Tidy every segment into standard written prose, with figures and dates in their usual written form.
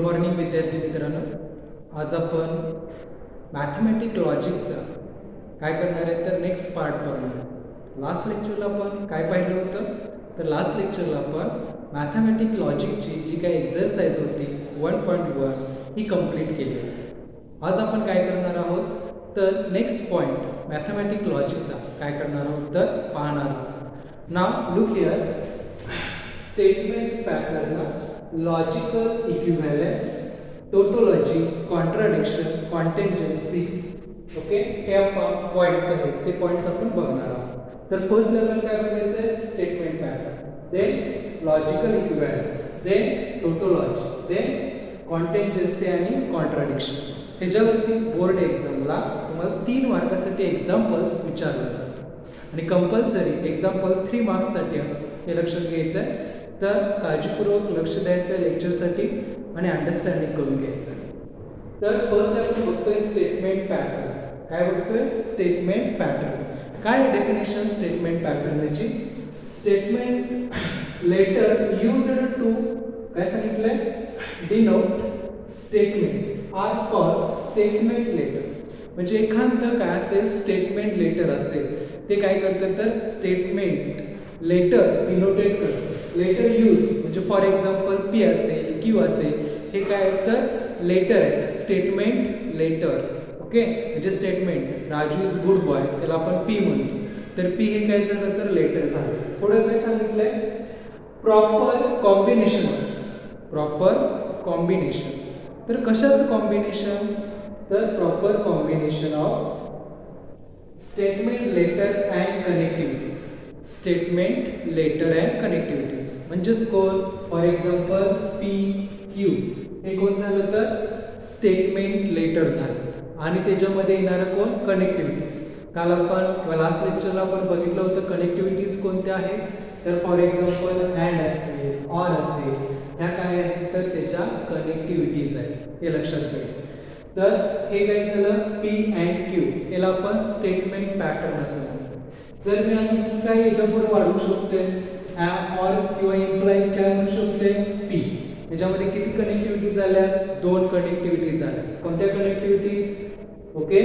Morning विद्यार्थी मित्रांनो, आज आपण मॅथमॅटिक लॉजिकचा काय करणार आहे तर नेक्स्ट पार्ट बघणार. लास्ट लेक्चरला आपण काय पाहिलं होतं तर लास्ट लेक्चरला आपण मॅथमॅटिक लॉजिकची जी काही एक्झरसाइज होती 1.1 ही कंप्लीट केली होती. आज आपण काय करणार आहोत तर नेक्स्ट पॉईंट मॅथमॅटिक लॉजिकचा काय करणार आहोत तर पाहणार आहोत. Now look here, statement pattern, logical equivalence, tautology, contradiction, contingency. Okay, हे आपण पॉइंट्स आहेत, ते पॉइंट्स आपण बघणार आहोत. तर फर्स्ट लेवल काय बघायचं आहे statement pattern, then logical equivalence, then tautology, then contingency आणि कॉन्ट्राडिक्शन. ह्याच्यावरती बोर्ड एक्झामला तुम्हाला 3 मार्कासाठी एक्झाम्पल्स विचारलं जातं आणि कंपल्सरी एक्झाम्पल 3 मार्क्ससाठी असतं, हे लक्षात घ्यायचं आहे. तर काळजीपूर्वक लक्ष द्यायचं आहे लेक्चरसाठी आणि अंडरस्टँडिंग करून घ्यायचं आहे. तर फर्स्ट आपण बघतोय स्टेटमेंट पॅटर्न. काय बघतोय स्टेटमेंट पॅटर्न. काय डेफिनेशन स्टेटमेंट पॅटर्नची? स्टेटमेंट लेटर युज्ड टू काय सांगितलंय denote statement are called statement letter. म्हणजे एखादं काय असेल स्टेटमेंट लेटर असेल ते काय करतात तर स्टेटमेंट लेटर डिनोटेट करतात. लेटर यूज म्हणजे फॉर एक्झाम्पल पी असेल क्यू असेल हे काय तर लेटर आहेत, स्टेटमेंट लेटर. ओके, म्हणजे statement Raju is good boy त्याला आपण पी म्हणतो, तर पी हे काय झालं तर लेटर झालं. पुढे काय सांगितलंय प्रॉपर कॉम्बिनेशन. प्रॉपर कॉम्बिनेशन तर कशाचं कॉम्बिनेशन तर proper combination of statement letter and connectivities. Statement letter and connectivities म्हणजेच कोण फॉर एक्झाम्पल पी क्यू हे कोण झालं तर स्टेटमेंट लेटर झालं आणि त्याच्यामध्ये येणारं कोण कनेक्टिव्हिटीज. काल आपण लास्ट लेक्चरला आपण बघितलं होतं कनेक्टिव्हिटीज कोणत्या आहेत तर फॉर एक्झाम्पल अँड असेल ऑर असेल ह्या काय आहेत तर त्याच्या कनेक्टिव्हिटीज आहेत, हे लक्षात घ्यायचं. तर हे काय झालं पी अँड क्यू याला आपण स्टेटमेंट पॅटर्न असं म्हणतो. जर मी आणखी काय याच्यावर वाढवू शकते ऑर किंवा इम्प्लाइज काय म्हणू शकते पी. याच्यामध्ये किती कनेक्टिव्हिटी झाल्या 2 कनेक्टिव्हिटी झाल्या. कोणत्या कनेक्टिव्हिटीज? ओके,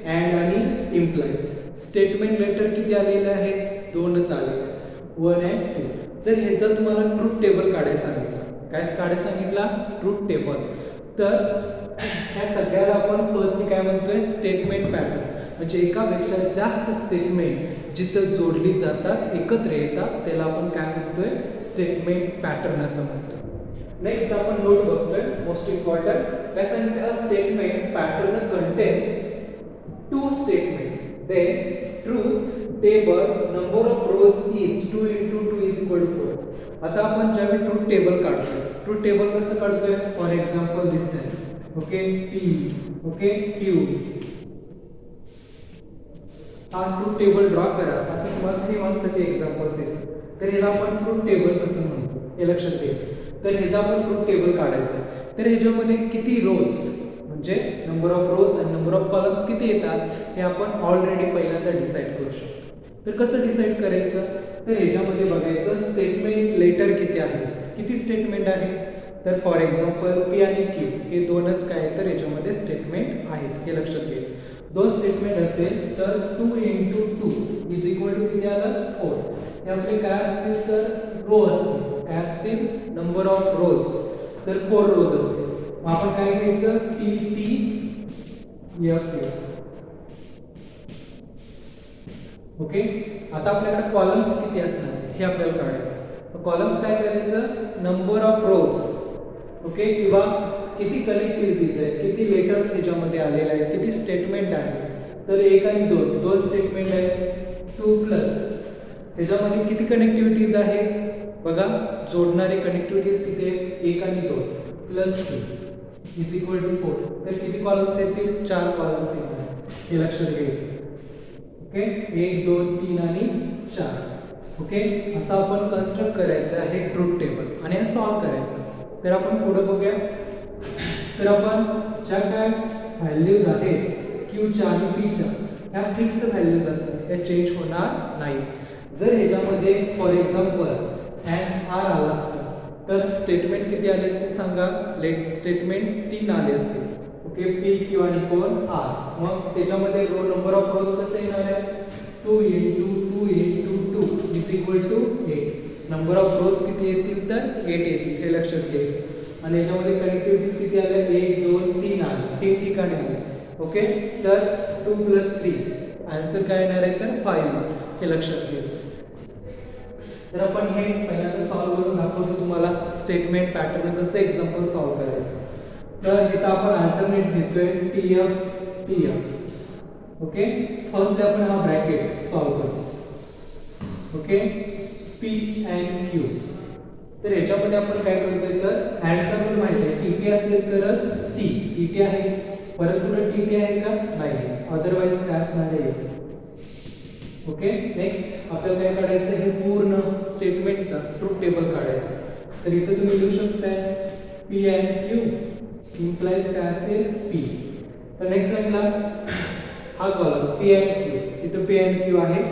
अँड आणि इम्प्लाइज. स्टेटमेंट लेटर किती आलेले आहे 2च आले 1 अँड 2. जर ह्याचा तुम्हाला ट्रूथ टेबल काढायला सांगितलं, काय काढायला सांगितला ट्रूथ टेबल, तर ह्या सगळ्याला आपण फर्स्ट काय म्हणतोय स्टेटमेंट पॅटर्न. म्हणजे एकापेक्षा जास्त स्टेटमेंट जिथं जोडली जातात एकत्र येतात त्याला आपण काय म्हणतोय स्टेटमेंट पॅटर्न असं म्हणतो. नेक्स्ट आपण नोट बघतोय मोस्ट इम्पॉर्टंट. काय सांगितलं statement pattern contains 2 statement, then truth table number of rows is 2 × 2 = 4. आता आपण ज्यावेळी ट्रूथ टेबल काढतोय, ट्रूथ टेबल कसं काढतोय for example this time. Okay, P okay Q हा ट्रूथ टेबल ड्रॉ करा असं तुम्हाला 3 मार्क्ससाठी एक्झाम्पल्स येतात. तर याला आपण ट्रूथ टेबल्स असं म्हणतो, हे लक्षात घ्यायचं. तर ह्याचा आपण ट्रूथ टेबल काढायचं. तर ह्याच्यामध्ये किती रोज म्हणजे नंबर ऑफ रोज आणि नंबर ऑफ कॉलम्स किती येतात हे आपण ऑलरेडी पहिल्यांदा डिसाईड करू शकतो. तर कसं डिसाईड करायचं तर ह्याच्यामध्ये बघायचं स्टेटमेंट लेटर किती आहे, किती स्टेटमेंट आहे. तर फॉर एक्झाम्पल पी आणि क्यू हे 2च काय तर याच्यामध्ये स्टेटमेंट आहेत, हे लक्षात घ्यायचं. 2 स्टेटमेंट असेल तर 2 × 2 = किती आलं 4. हे आपले काय असतील तर रो असतील, काय असतील नंबर ऑफ रोज, तर 4 रोज असतील. मग आपण काय घ्यायचं P P F F. Okay, आता आपल्याकडे कॉलम्स किती असणार हे आपल्याला काढायचं. कॉलम्स काय करायचं नंबर ऑफ रोज ओके किंवा किती कनेक्टिव्हिटीज आहेत, किती लेटर्स ह्याच्यामध्ये आलेले आहेत, किती स्टेटमेंट आहे. तर 1 आणि 2 स्टेटमेंट आहेत 2 प्लस ह्याच्यामध्ये किती कनेक्टिव्हिटीज आहेत बघा, जोडणारे कनेक्टिव्हिटीज किती आहेत 1 आणि 2 प्लस 2 = 4. तर किती कॉलम्स येतील 4 कॉलम्स येतील, हे लक्षात घ्यायचं. ओके, 1 2 3 आणि 4. ओके, असं आपण कन्स्ट्रक्ट करायचं आहे ट्रूथ टेबल आणि हे सॉल्व करायचं. तर आपण पुढे बघूया. तर आपण ज्या काय व्हॅल्यूज आहेत क्यूच्या आणि पीच्या ह्या फिक्स व्हॅल्यूज असतात, त्या चेंज होणार नाही. जर ह्याच्यामध्ये फॉर एक्झाम्पल अँड आर आला असतं तर स्टेटमेंट किती आले असते सांगा, स्टेटमेंट 3 आले असते. ओके, पी क्यू आणि कोण आर. मग त्याच्यामध्ये रो नंबर ऑफ रोज कसे येणार आहे, 2 into 2 into 2 is equal to 8. Number of रोज किती येतील तर 8 येतील, हे लक्षात घ्यायचं. आणि याच्यामध्ये कनेक्टिव्हिटीज किती आल्या, 1 2 3 आले, 3 ठिकाणी आले. ओके, तर 2 + 3 आन्सर काय येणार आहे तर 5, हे लक्षात घ्यायचं. तर आपण हे पहिल्यांदा सॉल्व्ह करून दाखवतो तुम्हाला स्टेटमेंट पॅटर्न कसं एक्झाम्पल सॉल्व्ह करायचं. तर इथं आपण अल्टरनेट घेतोय TF TF. ओके, फर्स्ट आपण हा ब्रॅकेट सॉल्व्ह करतो. Okay, P and Q. तर याच्यामध्ये आपण काय करतोय तर अँडचा रूल माहिती आहे, TT असेल तरच TT आहे, परत पुढे TT आहे का नाही, अदरवाइज काय असणार आहे. ओके, नेक्स्ट आपल्याला काय काढायचं, हे पूर्ण स्टेटमेंटचा ट्रूथ टेबल काढायचं. तर इथे तुम्ही लिहू शकताय P and Q इम्प्लाइज काय असेल P. तर नेक्स्ट लाईनला हा कॉलम P and Q, इथे P and Q आहे,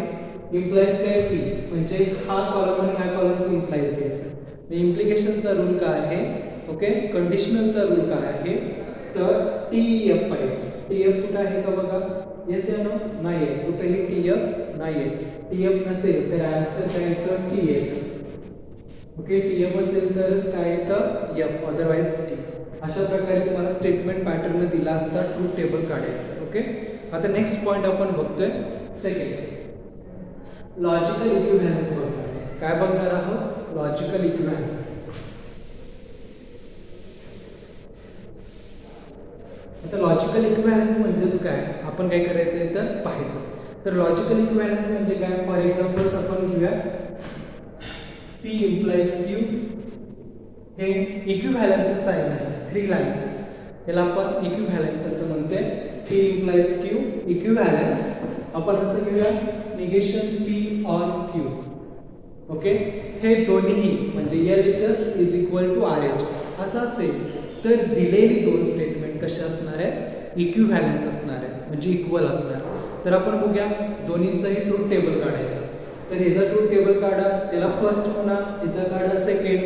इम्प्लाइज काय P, म्हणजे हा कॉलम आणि हा कॉलमचा इम्प्लाइज घ्यायचा. इम्प्लिकेशनचा रूल काय आहे, ओके, कंडिशनलचा रूल काय आहे, तर TF पाहिजे. TF कुठे आहे का बघा, येस या नो, नाही आहे, कुठेही TF नाही आहे. TF नसेल तर आन्सर काय येतं T येतं. ओके, TF असेल तरच काय येतं F, अदरवाइज T. अशा प्रकारे तुम्हाला स्टेटमेंट पॅटर्न दिला असता ट्रूथ टेबल काढायचं. ओके, आता नेक्स्ट पॉइंट आपण बघतोय सेकंड, लॉजिकल इक्विव्हॅलन्स बघतोय. काय बघणार आहोत, लॉजिकल इक्विव्हॅलन्स. आता लॉजिकल इक्विव्हॅलन्स म्हणजेच काय, आपण काय करायचं तर पाहायचं. तर लॉजिकल इक्विव्हॅलन्स म्हणजे काय, फॉर एक्झाम्पल्स आपण घेऊया P implies Q. हे इक्विव्हॅलन्सचं साइन आहे, 3 लाईन्स, याला आपण इक्विव्हॅलन्स असं म्हणतोय. P implies Q, इक्विव्हॅलन्स आपण असं घेऊया negation P on Q. Okay, हे दोन्हीही म्हणजे LHS is equal to RHS असं असेल तर दिलेली दोन स्टेटमेंट कशा असणार आहे, इक्विव्हॅलन्स असणार आहे, म्हणजे इक्वल असणार. तर आपण बघूया दोन्हींचाही ट्रूथ टेबल काढायचं. तर ह्याचा ट्रूथ टेबल काढा, त्याला फर्स्ट म्हणा, ह्याचा काढा सेकंड,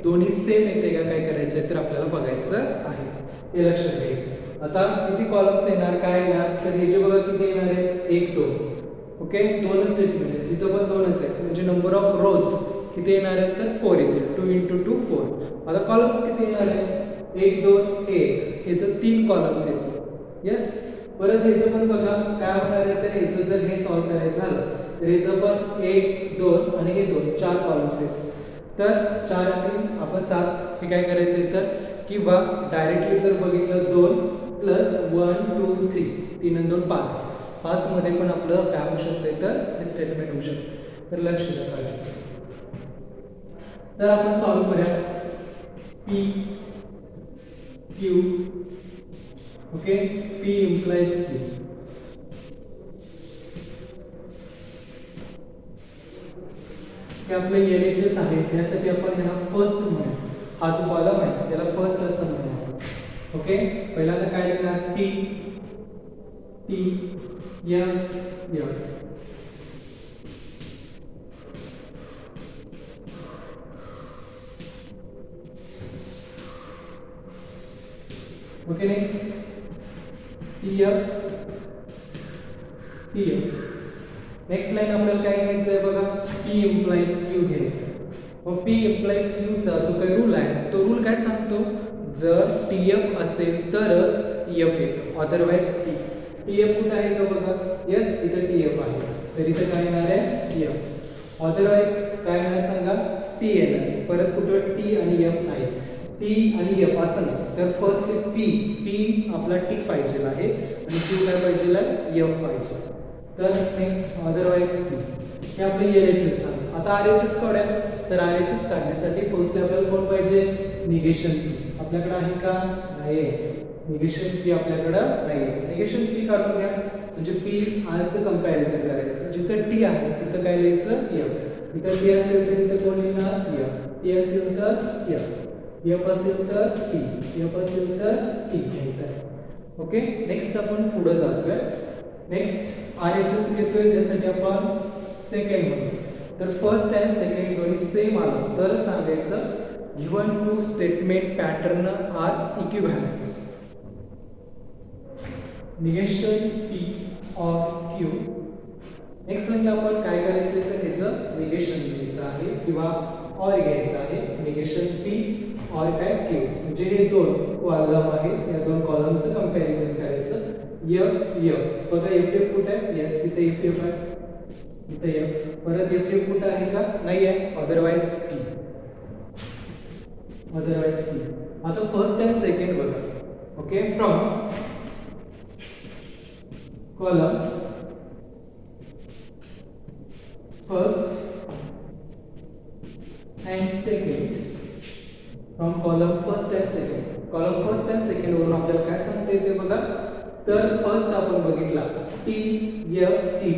दोन्ही सेम येते का काय करायचं आहे तर आपल्याला बघायचं आहे, हे लक्षात घ्यायचं. आता किती कॉलम्स येणार, काय येणार, तर हे जे बघा किती येणार आहे, 1 2. ओके, 2 स्टेटमेंट आहेत, तिथं पण 2च आहेत, म्हणजे नंबर ऑफ रोज किती येणार आहेत तर 4 येतील, 2 into 2 4. आता कॉलम्स किती येणार आहे, 1 2 1, ह्याचं 3 कॉलम्स येतील. येस, परत ह्याचं पण बघा काय होणार आहे, तर ह्याचं जर हे सॉल्व्ह करायचं झालं तर ह्याचं पण 1 2 आणि हे 2, 4 कॉलम्स आहेत. तर 4 आणि 3 आपण 7, हे काय करायचं आहे तर, किंवा डायरेक्टली जर बघितलं 2 + 1 2 3, 3 आणि 2 5, 5 मध्ये पण आपलं काय होऊ शकतं तर हे स्टेटमेंट होऊ शकतं. तर लक्ष द्या पाहिजे. तर आपण सॉल्व्ह करूया P Q. Okay, P implies Q. हे आपले LHS आहे, त्यासाठी आपण ह्याला फर्स्ट म्हणू. हा जो कॉलम आहे त्याला फर्स्ट असं म्हणू. ओके, पहिल्यांदा काय लिहिणार, T T F F. Okay, next TF TF. Next line आपल्याला काय घ्यायचं आहे बघा, P implies Q घ्यायचं. मग P implies Q चा जो काही रूल आहे तो रूल काय सांगतो, जर TF असेल तरच F येतो, अदरवाइज T. TF कुठे आहे का बघा, यस इथे TF आहे, तर इथे काय येणार आहे F. अदरवाइज काय येणार सांगा, T येणार. परत कुठे T आणि F नाही, T आणि F असं नाही, तर फर्स्ट P आपला T पाहिजे आहे आणि Q काय पाहिजे, F पाहिजे. तर नेक्स्ट अदरवाइज हे आपले LHS आहे. आता RHS काढूया, तर RHS काढण्यासाठी फर्स्ट आपल्याला कोण पाहिजे, निगेशन P. आपल्याकडे आहे का नाही, निगेशन P आपल्याकडे नाही. निगेशन P काढून घ्या, म्हणजे P आरचं कंपॅरिझन करायचं. जिथे T आहे तिथं काय लिहायचं F. इथं T असेल तर इथं कोण लिहिणार F. T असेल तर F, F असेल तर T, F असेल तर T घ्यायचं आहे. ओके, नेक्स्ट आपण पुढे जातोय. नेक्स्ट RHS घेतोय, त्यासाठी आपण सेकंड म्हणतो. तर फर्स्ट आणि सेकंड दोन्ही सेम आलं तर सांगायचं given two statement pattern are equivalence. Negation P or Q. Next म्हणजे आपण काय करायचं तर ह्याचं निगेशन घ्यायचं आहे किंवा ऑर घ्यायचं आहे. निगेशन P और काय Q म्हणजे हे दोन कॉलम आहेत, या दोन कॉलमचं कंपॅरिझन करायचं. F बघा F कुठे आहे? यस इथे F आहे, इथे F. परत F कुठे आहे का? नाही आहे. Otherwise T. आता फर्स्ट अँड सेकंड बघा. Okay, from column first and second, from column first and second, column first and second वरून आपल्याला काय सांगता येते बघा. तर फर्स्ट आपण बघितला T F T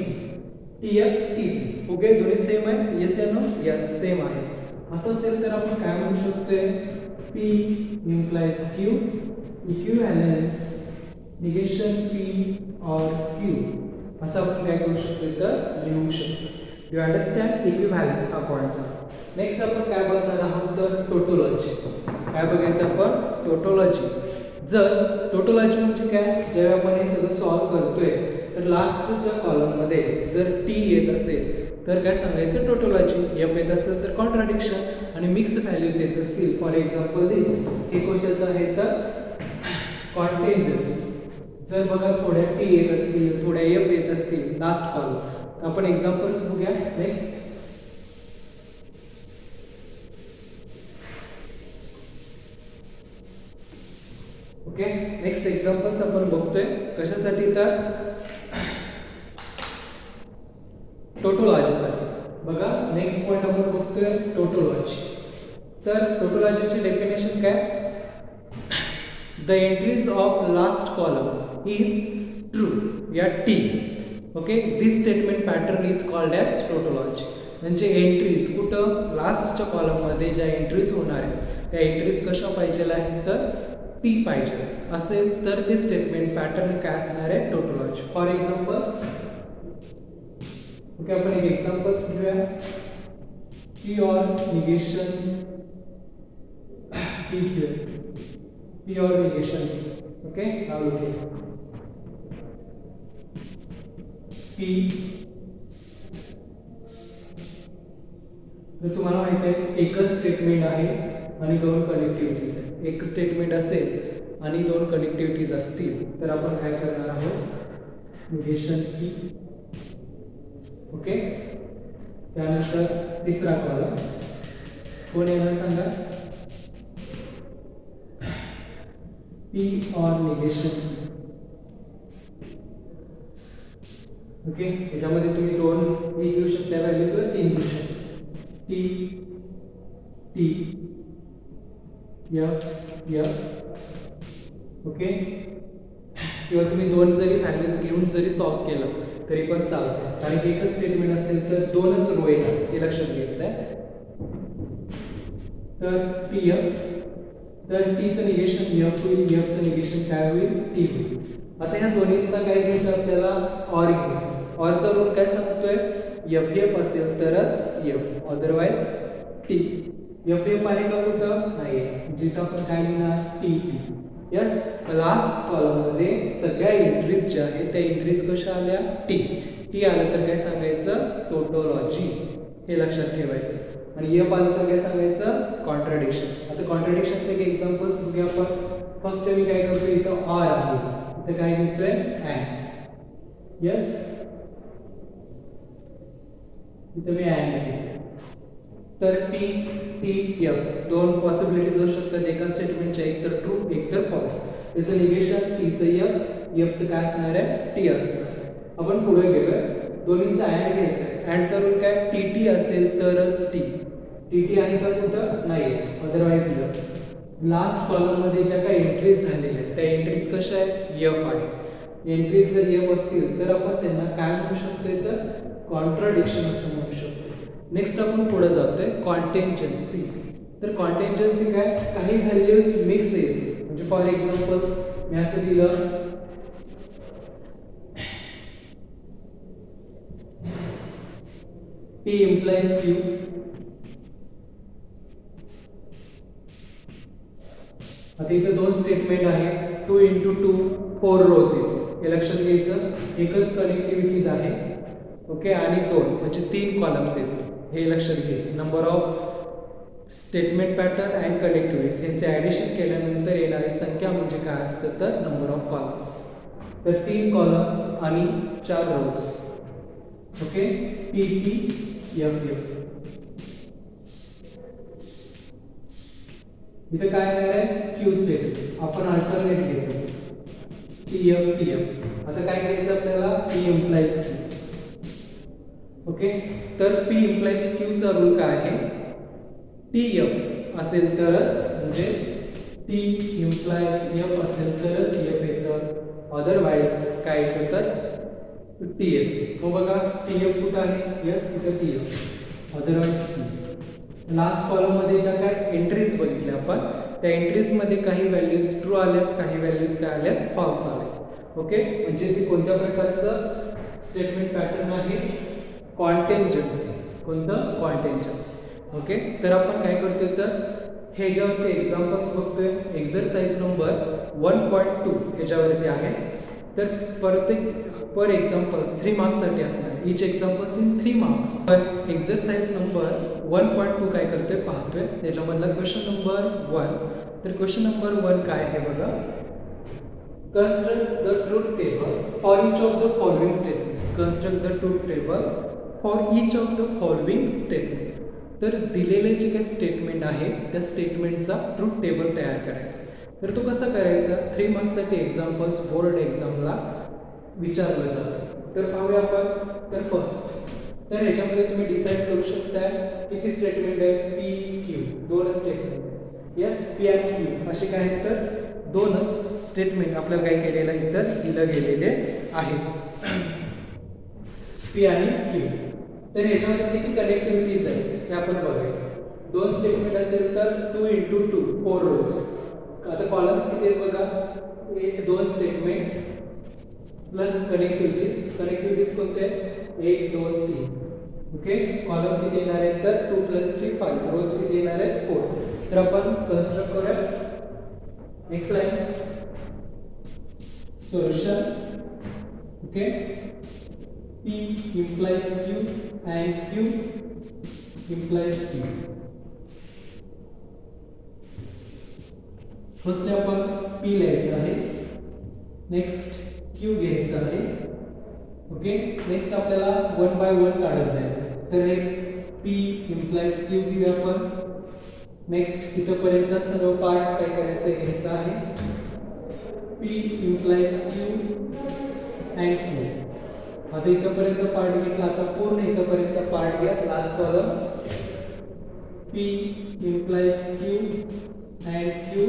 T F T T. Okay, दोन्ही सेम आहे. येस या नो? यस सेम आहे. असं असेल तर आपण काय म्हणू शकतोय? P implies Q, equivalence, negation P or Q. असं आपण काय करू शकतो तर लिहू शकतो. You understand? इक्विव्हॅलन्स हा पॉइंटचा. नेक्स्ट आपण काय बघणार आहोत तर टोटोलॉजी. काय बघायचं आपण? टोटोलॉजी. जर टोटोलॉजी म्हणजे काय, जेव्हा आपण हे सगळं सॉल्व्ह करतोय तर लास्टच्या कॉलममध्ये जर टी येत असेल तर काय सांगायचं? टोटोलॉजी. एफ येत असेल तर कॉन्ट्राडिक्शन आणि मिक्स व्हॅल्यूज येत असतील. फॉर एक्झाम्पल दिस हे क्वेश्चनचं आहे तर कॉन्टेंजन्स. जर बघा थोड्या टी येत असतील, थोड्या एफ येत असतील लास्ट कॉलम, आपण एक्झाम्पल्स बघूया. नेक्स्ट ओके, नेक्स्ट एक्झाम्पल्स आपण बघतोय कशासाठी तर टोटोलॉजीसाठी. बघा नेक्स्ट पॉइंट आपण बघतोय टोटोलॉजी. तर टोटोलॉजीची डेफिनेशन काय? The entries of last column is true या T. Okay, this statement pattern is called as tautology. म्हणजे एंट्रीज कुठं? लास्टच्या कॉलममध्ये ज्या एंट्रीज होणार आहेत त्या एंट्रीज कशा पाहिजे आहेत तर टी पाहिजे असेल तर ते स्टेटमेंट पॅटर्न काय असणार आहे? टोटोलॉजी. फॉर एक्झाम्पल्स ओके, आपण एक एक्झाम्पल्स घेऊया. P or negation P here. P or negation. Okay, now look here. P तर तुम्हाला माहिती आहे एकच स्टेटमेंट आहे आणि दोन कनेक्टिव्हिटीज आहेत. एक स्टेटमेंट असेल आणि दोन कनेक्टिव्हिटीज असतील तर आपण काय करणार आहोत? Negation P. ओके, त्यानंतर तिसरा कॉलम कोण येणार सांगा? P or negation. ओके, याच्यामध्ये तुम्ही दोन घेऊ शकता व्हॅल्यू किंवा तीन घेऊ शकता. T T F F. Okay, किंवा तुम्ही दोन जरी व्हॅल्यूज घेऊन जरी सॉल्व्ह केलं तरी पण चालतं, कारण की एकच स्टेटमेंट असेल तर दोनच रो येतात हे लक्षात घ्यायचं आहे. तर टी एफ, तर टीचं निगेशन एफ होईल, एफचं निगेशन काय होईल? टी होईल. आता ह्या दोन्हींचा काय घ्यायचं आपल्याला? ऑर घ्यायचं. ऑरचा रूल काय सांगतोय? एफ एफ असेल तरच F, otherwise T. F F आहे का कुठं? नाही आहे. जिथं आपण काय लिहिणार? T T. यस, लास्ट कॉलममध्ये सगळ्या एंट्रीज ज्या आहेत त्या एंट्रीज कशा आल्या? टी. टी आलं तर काय सांगायचं? टोटोलॉजी. हे लक्षात ठेवायचं. आणि एफ आलं तर काय सांगायचं? कॉन्ट्राडिक्शन. आता कॉन्ट्राडिक्शनचे एक एक्झाम्पल्स बघूया आपण. फक्त मी काय करतोय इथं ऑर आहे, इथं काय घेतोय? अँड. यस, इथं मी अँड घेतोय. तर पी टी एफ दोन पॉसिबिलिटीज असू शकतात एका स्टेटमेंटच्या, एक तर ट्रू एक तर फॉल्स. याचं निगेशन टीचं एफ, एफचं काय असणार आहे? टी असणार. आपण पुढे गेलोय, दोन्हींचा अँड घ्यायचा आहे. अँडचा रूल काय? टी टी असेल तरच टी. टी टी आहे का कुठं? नाही आहे, अदरवाइज एफ. लास्ट कॉलममध्ये ज्या काही एंट्रीज झालेल्या आहेत त्या एंट्रीज कशा आहेत? एफ आहे. एंट्रीज जर एफ असतील तर आपण त्यांना काय म्हणू शकतो तर कॉन्ट्राडिक्शन असं म्हणू शकतो. नेक्स्ट आपण पुढे जातोय कॉन्टेंजन्सी. तर कॉन्टेंजन्सी काय? काही व्हॅल्यूज मिक्स आहेत. म्हणजे फॉर एक्झाम्पल्स मी असं दिलं P implies Q, आता इथे दोन स्टेटमेंट आहे, 2 × 2 4 रोज आहे, हे लक्षात घ्यायचं. एकच कनेक्टिव्हिटीज आहे, ओके, आणि 2 म्हणजे 3 कॉलम्स येतील, हे लक्षात घ्यायचं. Number of statement pattern and connectivities यांचे ॲडिशन केल्यानंतर येणारी संख्या म्हणजे काय असतं तर नंबर ऑफ कॉलम्स. तर 3 कॉलम्स आणि 4 rows, okay. P T F F. इथे काय येणार आहे क्यू स्टेटमेंट, आपण अल्टरनेट घेतो टी एफ टी एफ. आता काय करायचं आपल्याला पी इम्प्लाइज क्यू, ओके. तर पी इम्प्लाइज क्यू चा रूल काय आहे, टी एफ असेल तरच म्हणजे टी इम्प्लाइज एफ असेल तरच एफ येतं, अदरवाइज काय येतं तर टी एफ. हो बघा टी एफ कुठं आहे, यस इथं T F, otherwise T. Last column मध्ये ज्या काय एंट्रीज बघितल्या आपण, त्या एंट्रीज मध्ये काही व्हॅल्यूज ट्रू आल्यात, काही व्हॅल्यूज काय आल्यात फॉल्स आल्यात, ओके. म्हणजे ते कोणत्या प्रकारचं स्टेटमेंट पॅटर्न आहे, कॉन्टेंजन्सी. कोणतं कॉन्टेंजन्सी, ओके. तर आपण काय करतोय तर ह्याच्यावरती एक्झाम्पल्स बघतोय. एक्सरसाइज नंबर 1.2 ह्याच्यावरती आहे. तर प्रत्येक पर एक्झाम्पल्स 3 मार्क्ससाठी असणार, इच एक्झाम्पल्स इन 3 मार्क्स. पण एक्सरसाइज नंबर 1.2 काय करतोय पाहतोय, त्याच्यामधला क्वेश्चन नंबर 1. तर क्वेश्चन नंबर 1 काय आहे बघा, construct the truth table for each of the following statement. Construct the truth table for each of the following statement. तर दिलेले जे काही स्टेटमेंट आहे त्या स्टेटमेंटचा ट्रूथ टेबल तयार करायचा. तर तो कसा करायचा, 3 मार्क्ससाठी एक्झाम्पल्स बोर्ड एक्झामला विचारलं जातं. तर पाहूया आपण. तर फर्स्ट, तर ह्याच्यामध्ये तुम्ही डिसाईड करू शकता किती स्टेटमेंट आहे, P Q, 2 statement. Yes, P आणि क्यू असे काय आहेत तर 2च स्टेटमेंट आपल्याला काय केलेलं आहे तर दिलं गेलेले आहे, पी आणि क्यू. तर ह्याच्यामध्ये किती कनेक्टिव्हिटीज आहेत हे आपण बघायचं. 2 स्टेटमेंट असेल तर 2 × 2 4 रोज. आता कॉलम्स किती आहेत बघा, 2 स्टेटमेंट प्लस कनेक्टिव्हिटीज. कनेक्टिव्हिटीज कोणते, 1 2 3, ओके. कॉलम किती येणार आहेत तर 2 + 3 5, रोज किती येणार आहेत 4. तर आपण कन्स्ट्रक्ट करूया. Next line, solution, okay. P implies Q and Q implies P. First आपण P लिहायचं आहे, नेक्स्ट Q घ्यायचं आहे, ओके. नेक्स्ट आपल्याला 1 बाय 1 काढत जायचं. तर हे P implies Q घेऊया आपण. नेक्स्ट इथपर्यंतचा सर्व पार्ट काय करायचं घ्यायचा आहे, P implies Q and Q. आता इथपर्यंतचा पार्ट घेतला, आता पूर्ण इथपर्यंतचा पार्ट घ्या. Last column P implies Q and Q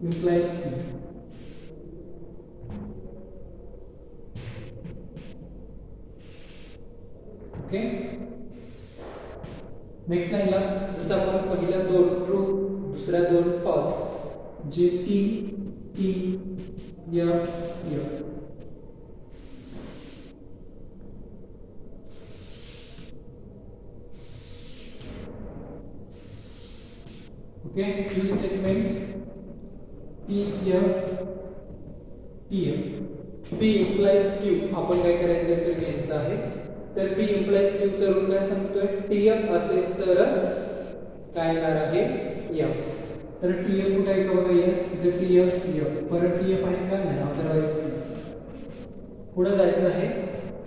implies P. Okay. Next लाईनला जसं आपण पहिल्या 2 ट्रू, दुसऱ्या 2 फॉल्स, जे T T F F. Okay. Q statement T F T F. P implies Q आपण काय करायचं तर घ्यायचं आहे. तर पी इम्प्लाइज क्यू चा रूल काय सांगतोय, टी एफ असेल तरच काय येणार आहे एफ. तर टी एफ कुठे आहे का बघा, यस इथे टी एफ एफ, परत टी एफ आहे का नाही, अदरवाइज पुढे जायचं आहे.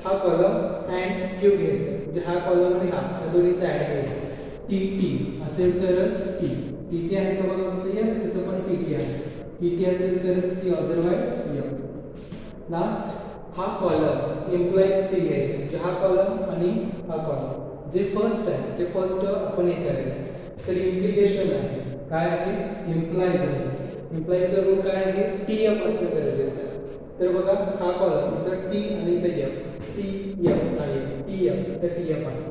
हा कॉलम अँड क्यू घ्यायचा, म्हणजे हा कॉलम आणि हा दोन्हीचा ऍड करायचा. टी टी असेल तरच टी, टी टी आहे का बघा, यस इथं पण टी टी आहे. टी टी असेल तरच टी, अदरवाइज एफ. लास्ट हा कॉलम इम्प्लाइज टी घ्यायचा, म्हणजे हा कॉलम आणि हा कॉलम जे फर्स्ट आहे ते फर्स्ट आपण हे करायचं. तर इम्प्लिकेशन आहे काय आहे, इम्प्लाइज आहे. इम्प्लाइजचा रूल काय आहे, टी एफ असणं गरजेचं आहे. तर बघा हा कॉलम इथं टी आणि इथं एफ, टी एफ आहे, टी एफ तर टी एफ आहे,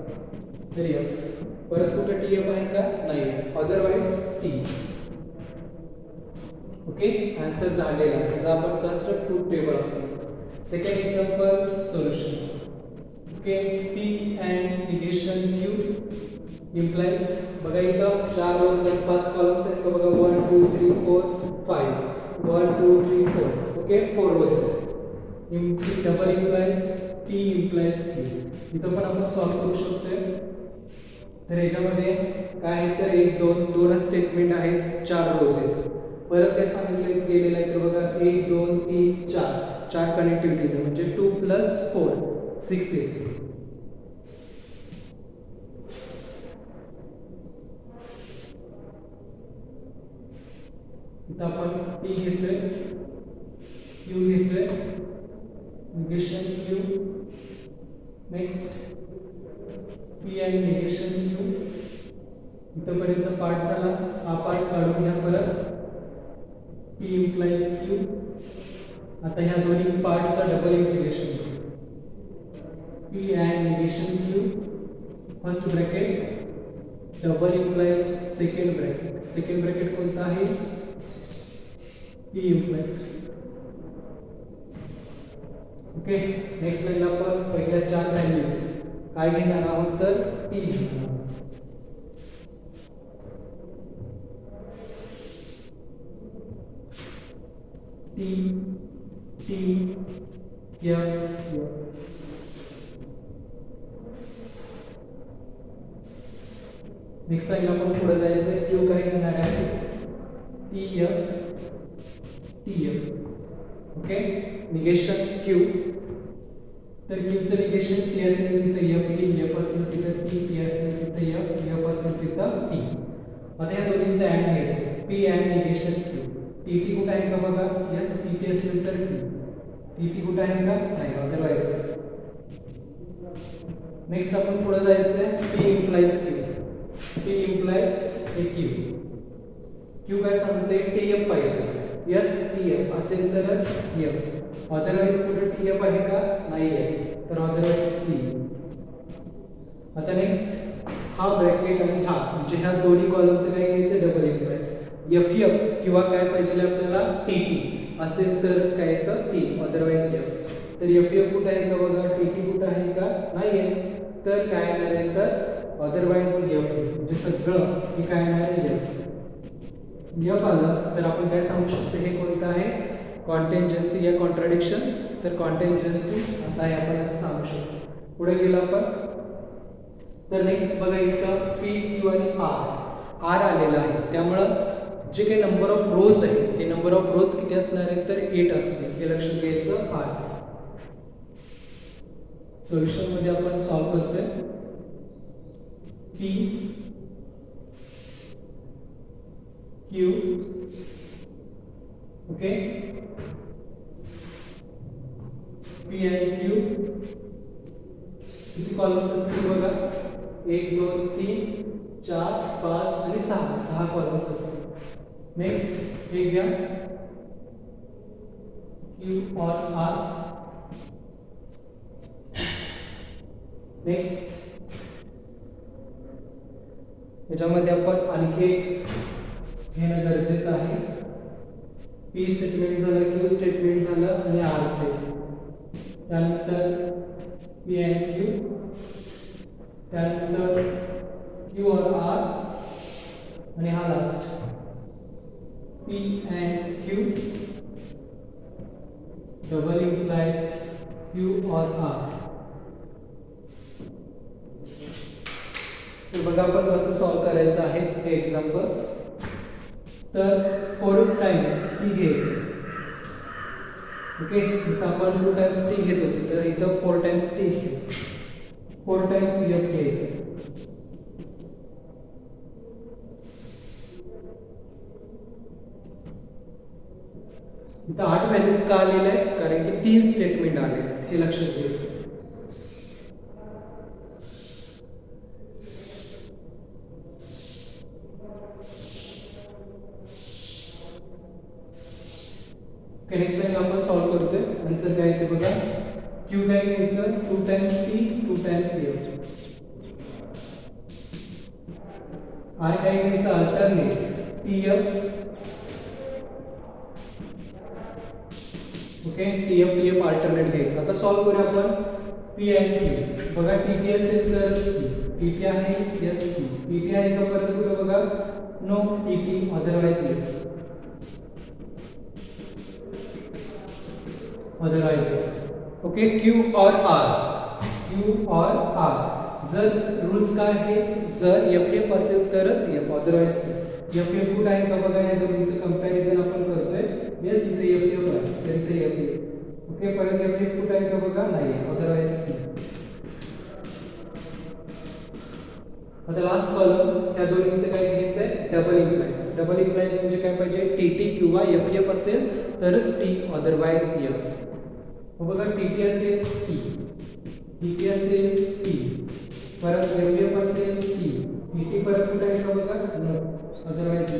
तर एफ. परत कुठे टी एफ आहे का नाही, अदरवाइज टी. ओके, आन्सर झालेला आहे. त्याला आपण कन्स्ट्रक्ट ट्रूथ टेबल असं. Second example solution. Okay, P and negation Q implies बघा इथं 4 रोज आणि 5 कॉलम्स आहेत का बघा 1 2 3 4 5 1 2 3 4 ओके 4 रोज आहेत double implies P implies Q इथं पण आपण सॉल्व करू शकतोय तर याच्यामध्ये काय आहे तर 1 2 दोन स्टेटमेंट आहेत 4 रोज आहेत परत काय सांगितलं गेलेलं आहे तर बघा 1 2 3 4 चार कनेक्टिव्हिटीज आहे म्हणजे 2 + 4 6 येते इथं आपण P घेतोय Q घेतोय निगेशन Q नेक्स्ट P आणि निगेशन Q इथपर्यंतचा पार्ट झाला हा पार्ट काढून घ्या परत P इम्प्लाइज Q आता ह्या दोन्ही पार्टचा double integration P and negation Q first bracket double implies second bracket कोणता आहे P इम्प्लाइज ओके नेक्स्ट लाईनला आपण पहिल्या 4 व्हॅल्यूज काय घेणार आहोत तर P घेणार T T F नेक्स्ट लाईनला आपण पुढे जायचं आहे Q काय घेणार आहे T F okay negation Q तर Q चं निगेशन T असेल तिथे F येईल F असेल तिथे T असेल तिथे F असेल तिथे T आता या दोन्हींचा ऍड घ्यायचं P and negation Q T कुठे आहे का बघा यस T असेल तर T कुठे आहे का नाही अदरवाइज नेक्स्ट आपण पुढे जायचं आहे P इम्प्लाइज Q Q काय सांगते TF पाहिजे यस TF असेल तर F अदरवाइज कुठे TF आहे का नाही आहे तर अदरवाइज T आता नेक्स्ट हा ब्रॅकेट आणि हा म्हणजे ह्या दोन्ही कॉलमचं काय घ्यायचं डबल इम्प्लाइज FF किंवा काय पाहिजे आपल्याला TT असेल तरच काय येतं T अदरवाइज F तर FF कुठे आहे का बघा TT कुठे आहे का नाही आहे तर काय येणार आहे तर अदरवाइज F म्हणजे सगळं हे काय येणार आहे F आलं तर आपण काय सांगू शकतो हे कोणतं आहे कॉन्टिंजन्सी या कॉन्ट्राडिक्शन तर कॉन्टिंजन्सी असं आहे आपण असं सांगू शकतो पुढे गेलो आपण तर नेक्स्ट बघा इथं P Q आणि R आलेला आहे त्यामुळं जे काही नंबर ऑफ रोज आहे ते नंबर ऑफ रोज किती असणार आहे तर 8 असतील हे लक्षात घ्यायचं आहे सोल्युशन मध्ये आपण सॉल्व करतोय P Q ओके P आणि Q किती कॉलम्स असतील बघा 1 2 3 4 5 आणि 6 कॉलम्स असतील नेक्स्ट हे घ्या Q और R नेक्स्ट याच्यामध्ये आपण आणखी घेणं गरजेचं आहे P स्टेटमेंट झालं Q स्टेटमेंट झालं आणि R स्टेटमेंट त्यानंतर P आणि Q त्यानंतर Q और R आणि हा last P and Q double implies Q or R तर बघा आपण कसं सॉल्व करायचं आहे हे एक्झाम्पल्स तर 4 टाइम्स T घ्यायचं ओके जसं आपण 2 टाइम्स T घेत होतो तर इथं 4 टाइम्स T घ्यायचं 4 टाइम्स F घ्यायचं इथं 8 व्हॅल्यूज का आलेले आहेत कारण की 3 स्टेटमेंट आले हे लक्षात घ्यायचं नेक्स्ट लाईन आपण सॉल्व करतोय आन्सर काय येते बघा Q काय घ्यायचं 2 times T 2 times F R काय घ्यायचं alternate TF okay TF alternate घ्यायचं आता सॉल्व करूया आपण पी आणि क्यू बघा टीटी असेल तर टीटी आहे यस टीटी आहे का परत कुठे बघा no TT otherwise okay Q और आर जर रूल्स काय आहे जर एफ एफ असेल तरच एफ अदरवाइज एफ एफ कुठे आहे का बघा या दोन्हीचं कंपॅरिझन आपण करतोय यस इथे एफ एफ आहे तर इथे एफ एफ ओके परत एफ एफ कुठे आहे का बघा नाही अदरवाइज आता लास्ट कॉलम या दोन्हीचं काय घ्यायचं आहे डबल इम्प्लायन्स म्हणजे काय पाहिजे टीटी किंवा एफ एफ असेल तरच टी अदरवाइज एफ बघा टीटी असेल टीटी असेल टी परत एफ एफ असेल टीटी परत कुठे आहे का बघा नो अदरवाइज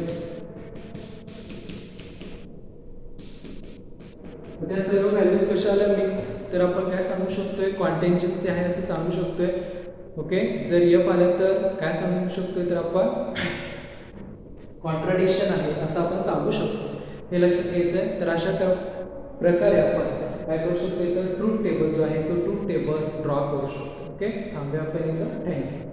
त्या सर्व व्हॅल्यूज कशा आल्या मिक्स तर आपण काय सांगू शकतोय कॉन्टेंजन्सी आहे असं सांगू शकतोय ओके जर एफ आलं तर काय सांगू शकतोय तर आपण कॉन्ट्राडिक्शन आहे असं आपण सांगू शकतो हे लक्षात घ्यायचं आहे तर अशा प्रकारे आपण काय करू शकतो तर ट्रूथ टेबल जो आहे तो ट्रूथ टेबल ड्रॉ करू शकतो ओके थांबूया आपण इथं थँक्यू